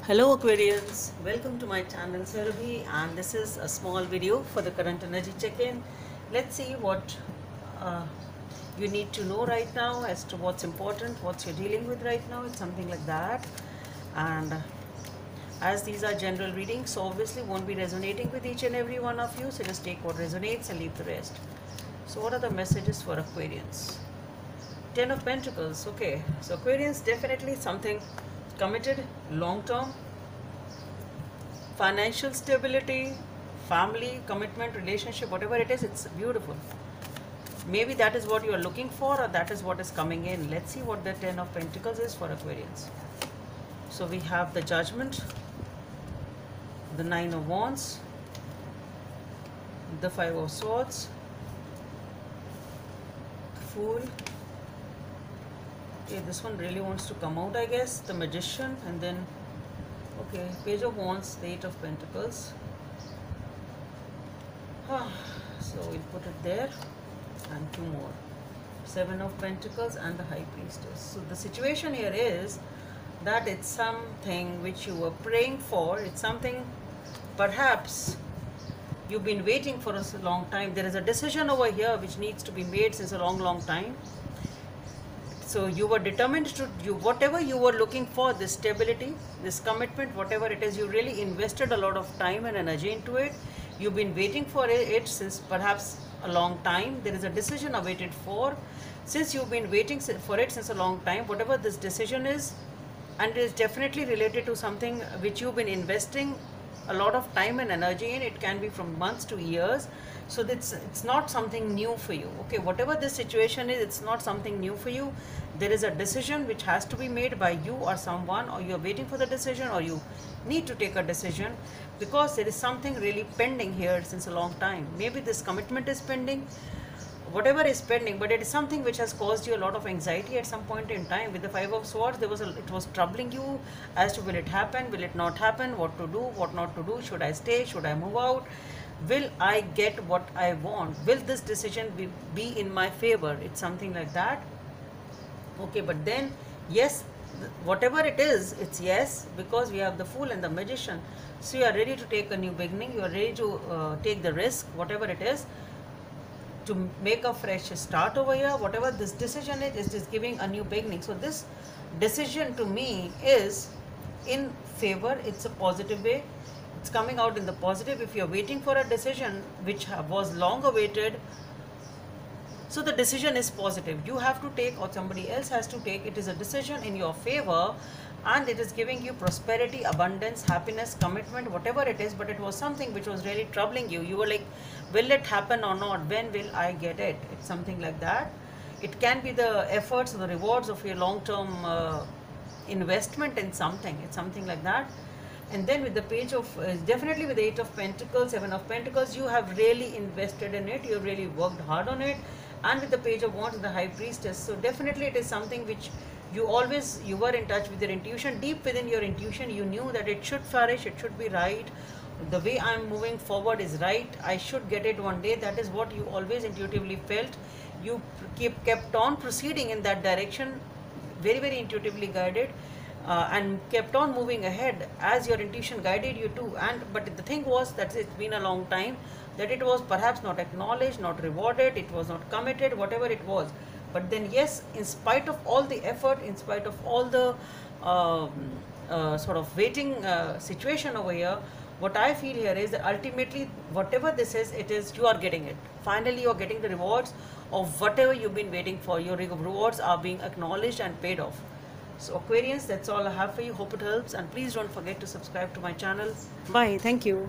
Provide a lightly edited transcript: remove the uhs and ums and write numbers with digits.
Hello Aquarians, welcome to my channel Surabhi, and this is a small video for the current energy check-in. Let's see what you need to know right now as to what's important, what you're dealing with right now. It's something like that. And as these are general readings, so obviously won't be resonating with each and every one of you, so just take what resonates and leave the rest. So what are the messages for Aquarians? Ten of Pentacles. Okay, so Aquarians, definitely something committed, long term, financial stability, family, commitment, relationship, whatever it is, it's beautiful. Maybe that is what you are looking for, or that is what is coming in. Let's see what the Ten of Pentacles is for Aquarians. So we have the Judgment, the Nine of Wands, the Five of Swords, Fool. Okay, this one really wants to come out, I guess. The Magician, and then okay, Page of Wands, the Eight of Pentacles. So we'll put it there, and two more, Seven of Pentacles and the High Priestess. So the situation here is that it's something which you were praying for. It's something perhaps you've been waiting for a long time. There is a decision over here which needs to be made since a long time. So you were determined to do whatever you were looking for, this stability, this commitment, whatever it is. You really invested a lot of time and energy into it. You've been waiting for it since perhaps a long time. There is a decision awaited for. Since you've been waiting for it since a long time, whatever this decision is, and it is definitely related to something which you've been investing a lot of time and energy in. It can be from months to years. So it's not something new for you. Okay, whatever this situation is, it's not something new for you. There is a decision which has to be made by you or someone, or you're waiting for the decision, or you need to take a decision, because there is something really pending here since a long time. Maybe this commitment is pending, whatever is pending, but it is something which has caused you a lot of anxiety at some point in time. With the Five of Swords, it was troubling you as to will it happen, will it not happen, what to do, what not to do, should I stay, should I move out, will I get what I want, will this decision be in my favor. It's something like that. Okay, but then yes, whatever it is, it's yes, because we have the Fool and the Magician. So you are ready to take a new beginning, you are ready to take the risk, whatever it is, to make a fresh start over here. Whatever this decision is giving a new beginning. So this decision to me is in favor. It's a positive way. It's coming out in the positive. If you're waiting for a decision which was long awaited, so the decision is positive. You have to take, or somebody else has to take. It is a decision in your favor, and it is giving you prosperity, abundance, happiness, commitment, whatever it is. But it was something which was really troubling you. You were like, will it happen or not? When will I get it? It's something like that. It can be the efforts or the rewards of your long-term investment in something. It's something like that. And then with the Page of, definitely with the Eight of Pentacles, Seven of Pentacles, you have really invested in it. You really worked hard on it. And with the Page of Wands, the High Priestess. So definitely it is something which you were in touch with your intuition. Deep within your intuition, you knew that it should flourish, it should be right. The way I'm moving forward is right. I should get it one day. That is what you always intuitively felt. You kept on proceeding in that direction, very intuitively guided, and kept on moving ahead as your intuition guided you to. But the thing was that it's been a long time, that it was perhaps not acknowledged, not rewarded, it was not committed, whatever it was. But then yes, in spite of all the effort, in spite of all the sort of waiting situation over here, what I feel here is that ultimately whatever this is, it is, you are getting it. Finally you are getting the rewards of whatever you've been waiting for. Your rewards are being acknowledged and paid off. So Aquarians, that's all I have for you. Hope it helps, and please don't forget to subscribe to my channel. Bye. Thank you.